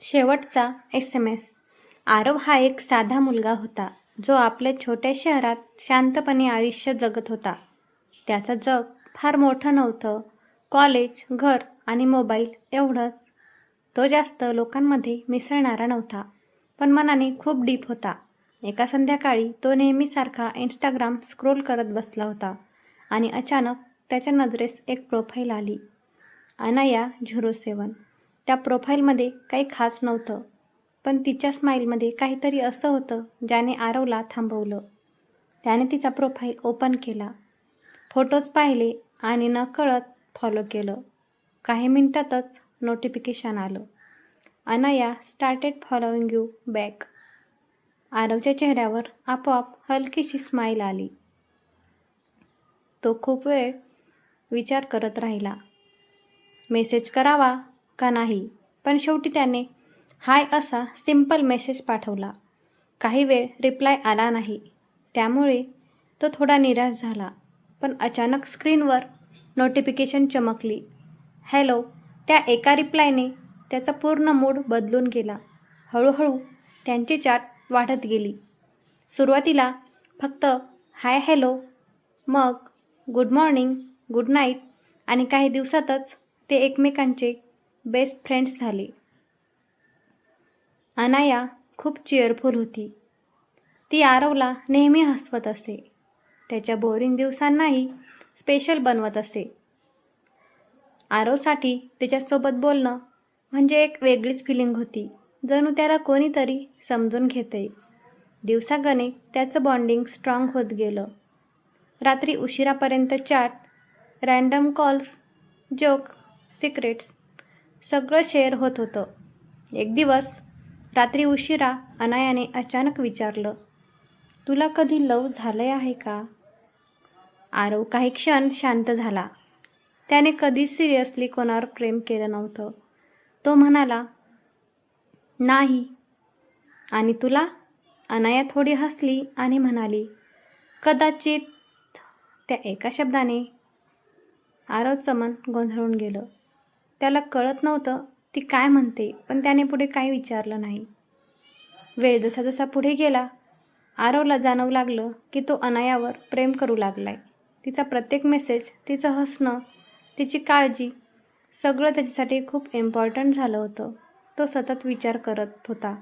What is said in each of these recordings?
शेवटचा SMS. आरव हा एक साधा मुलगा होता जो आपल्या छोट्या शहरात शांतपणे आयुष्य जगत होता. त्याचं जग फार मोठं नव्हतं. कॉलेज, घर आणि मोबाईल एवढंच. तो जास्त लोकांमध्ये मिसळणारा नव्हता, पण मनाने खूप डीप होता. एका संध्याकाळी तो नेहमीसारखा इंस्टाग्राम स्क्रोल करत बसला होता आणि अचानक त्याच्या नजरेस एक प्रोफाईल आली. अनाया 07. त्या प्रोफाईलमध्ये काही खास नव्हतं, पण तिच्या स्माईलमध्ये काहीतरी असं होतं ज्याने आरवला थांबवलं. त्याने तिचा प्रोफाईल ओपन केला, फोटोज पाहिले आणि नकळत फॉलो केलं. काही मिनिटातच नोटिफिकेशन आलं, Anaya started following you back. आरवच्या चेहऱ्यावर आपोआप हलकीशी स्माईल आली. तो खूप वेळ विचार करत राहिला, मेसेज करावा का नाही, पण शेवटी त्याने हाय असा सिंपल मेसेज पाठवला. काही वेळ रिप्लाय आला नाही, त्यामुळे तो थोडा निराश झाला. पण अचानक स्क्रीनवर नोटिफिकेशन चमकली, हॅलो. त्या एका रिप्लायने त्याचा पूर्ण मूड बदलून गेला. हळूहळू त्यांची चॅट वाढत गेली. सुरुवातीला फक्त हाय हॅलो, मग गुड मॉर्निंग, गुड नाईट आणि काही दिवसातच ते एकमेकांचे बेस्ट फ्रेंड्स झाले. अनाया खूप चीअरफुल होती. ती आरवला नेहमी हसवत असे, त्याच्या बोरिंग दिवसांनाही स्पेशल बनवत असे. आरवसाठी तिच्यासोबत बोलणं म्हणजे एक वेगळीच फिलिंग होती, जणू त्याला कोणीतरी समजून घेते. दिवसागणे त्याचं बॉन्डिंग स्ट्रॉंग होत गेलं. रात्री उशिरापर्यंत chat, random calls, joke, secrets सगळं शेअर होत होतं. एक दिवस रात्री उशिरा अनायाने अचानक विचारलं, तुला कधी लव झालंय आहे का? आरव काही क्षण शांत झाला. त्याने कधीच सिरियसली कोणावर प्रेम केलं नव्हतं. तो म्हणाला, नाही. आणि तुला? अनाया थोडी हसली आणि म्हणाली, कदाचित. त्या एका शब्दाने आरवचं मन गोंधळून गेलं. त्याला कळत नव्हतं ती काय म्हणते, पण त्याने पुढे काही विचारलं नाही. वेळ जसा जसा पुढे गेला, आरवला जाणवू लागलं की तो अनायावर प्रेम करू लागलाय. तिचा प्रत्येक मेसेज, तिचं हसणं, तिची काळजी सगळं त्याच्यासाठी खूप इम्पॉर्टंट झालं होतं. तो सतत विचार करत होता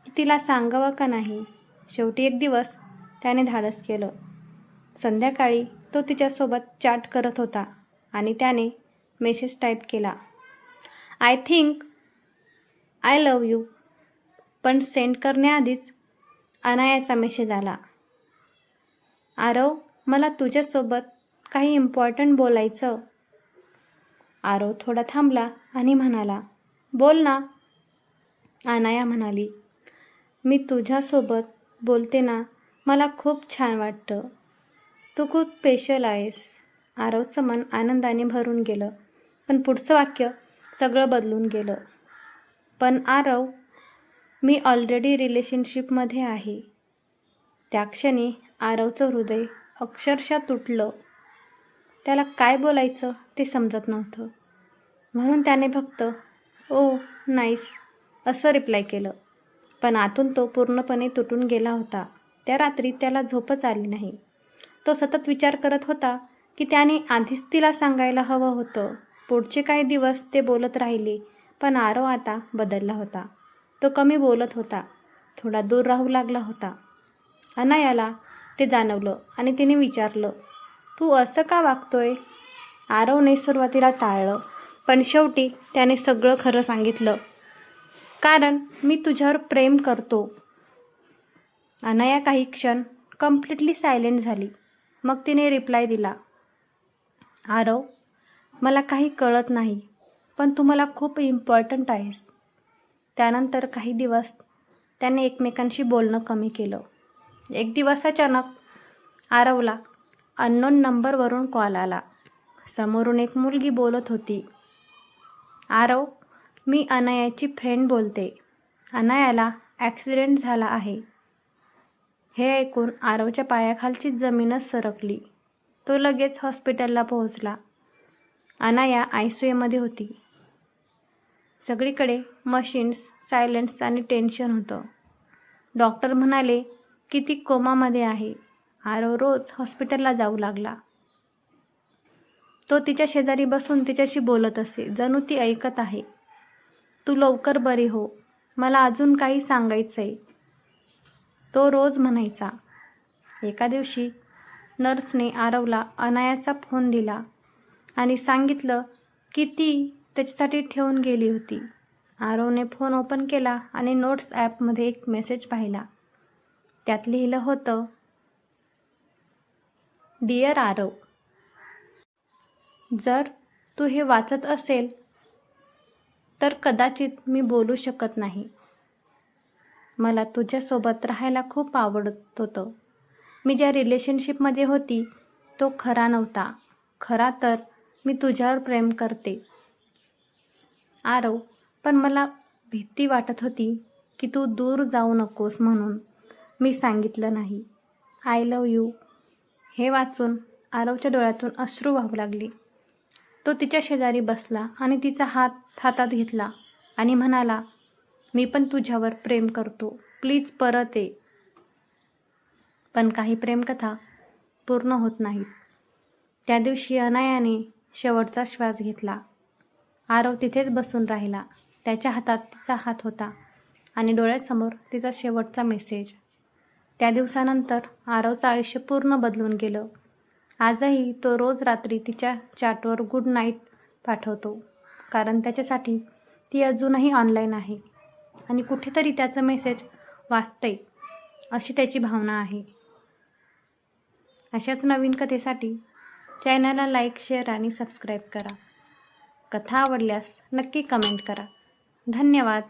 की तिला सांगावं का नाही. शेवटी एक दिवस त्याने धाडस केलं. संध्याकाळी तो तिच्यासोबत चॅट करत होता आणि त्याने मेसेज टाईप केला, I think I love you. पण सेंड करण्याआधीच अनायाचा मेसेज आला, आरव, मला तुझ्यासोबत काही इम्पॉर्टंट बोलायचं. आरव थोडा थांबला आणि म्हणाला, बोल ना. अनाया म्हणाली, मी तुझ्यासोबत बोलते ना, मला खूप छान वाटतं. तू खूप स्पेशल आहेस. आरवचं मन आनंदाने भरून गेलं, पण पुढचं वाक्य सगळं बदलून गेलं. पण आरव, मी ऑलरेडी रिलेशनशिपमध्ये आहे. त्या क्षणी आरवचं हृदय अक्षरशः तुटलं. त्याला काय बोलायचं ते समजत नव्हतं, म्हणून त्याने फक्त ओ नाईस असं रिप्लाय केलं. पण आतून तो पूर्णपणे तुटून गेला होता. त्या रात्री त्याला झोपच आली नाही. तो सतत विचार करत होता की त्याने आधीच तिला सांगायला हवं होतं. पुढचे काही दिवस ते बोलत राहिले, पण आरव आता बदलला होता. तो कमी बोलत होता, थोडा दूर राहू लागला होता. अनायाला ते जाणवलं आणि तिने विचारलं, तू असं का वागतोय? आरवने सुरुवातीला टाळलं, पण शेवटी त्याने सगळं खरं सांगितलं, कारण मी तुझ्यावर प्रेम करतो. अनाया काही क्षण कम्प्लिटली सायलेंट झाली. मग तिने रिप्लाय दिला, आरव, मला काही कळत नाही, पण तू मला खूप इम्पॉर्टंट आहेस. त्यानंतर काही दिवस त्याने एकमेकांशी बोलणं कमी केलं. एक दिवस अचानक आरवला अननोन नंबरवरून कॉल आला. समोरून एक मुलगी बोलत होती, आरव, मी अनायाची फ्रेंड बोलते. अनायाला ॲक्सिडेंट झाला आहे. हे ऐकून आरवच्या पायाखालची जमीनच सरकली. तो लगेच हॉस्पिटलला पोहोचला. अनाया ICUमध्ये होती. सगळीकडे मशीन्स, सायलेन्स आणि टेन्शन होतं. डॉक्टर म्हणाले की ती कोमामध्ये आहे. आरव रोज हॉस्पिटलला जाऊ लागला. तो तिच्या शेजारी बसून तिच्याशी बोलत असे, जणू ती ऐकत आहे. तू लवकर बरी हो, मला अजून काही सांगायचं आहे, तो रोज म्हणायचा. एका दिवशी नर्सने आरवला अनायाचा फोन दिला आणि सांगितलं की ती त्याच्यासाठी ठेवून गेली होती. आरवने फोन ओपन केला आणि नोट्स ॲपमध्ये एक मेसेज पाहिला. त्यात लिहिलं होतं, डिअर आरव, जर तू हे वाचत असेल तर कदाचित मी बोलू शकत नाही. मला तुझ्यासोबत राहायला खूप आवडत होतं. मी ज्या रिलेशनशिपमध्ये होती तो खरा नव्हता. खरा तर मी तुझ्यावर प्रेम करते आरव, पण मला भीती वाटत होती की तू दूर जाऊ नकोस म्हणून मी सांगितलं नाही. I love you. हे वाचून आरवच्या डोळ्यातून अश्रू वाहू लागले. तो तिच्या शेजारी बसला आणि तिचा हात हातात घेतला आणि म्हणाला, मी पण तुझ्यावर प्रेम करतो, प्लीज परत ये. पण काही प्रेमकथा पूर्ण होत नाहीत. त्या दिवशी अनायाने शेवटचा श्वास घेतला. आरव तिथेच बसून राहिला. त्याच्या हातात तिचा हात होता आणि डोळ्यासमोर तिचा शेवटचा मेसेज. त्या दिवसानंतर आरवचं आयुष्य पूर्ण बदलून गेलं. आजही तो रोज रात्री तिच्या चॅटवर गुड नाईट पाठवतो, कारण त्याच्यासाठी ती अजूनही ऑनलाईन आहे आणि कुठेतरी त्याचं मेसेज वाचते अशी त्याची भावना आहे. अशाच नवीन कथेसाठी चॅनलला लाईक, शेअर आणि सबस्क्राईब करा. कथा आवडल्यास नक्की कमेंट करा. धन्यवाद.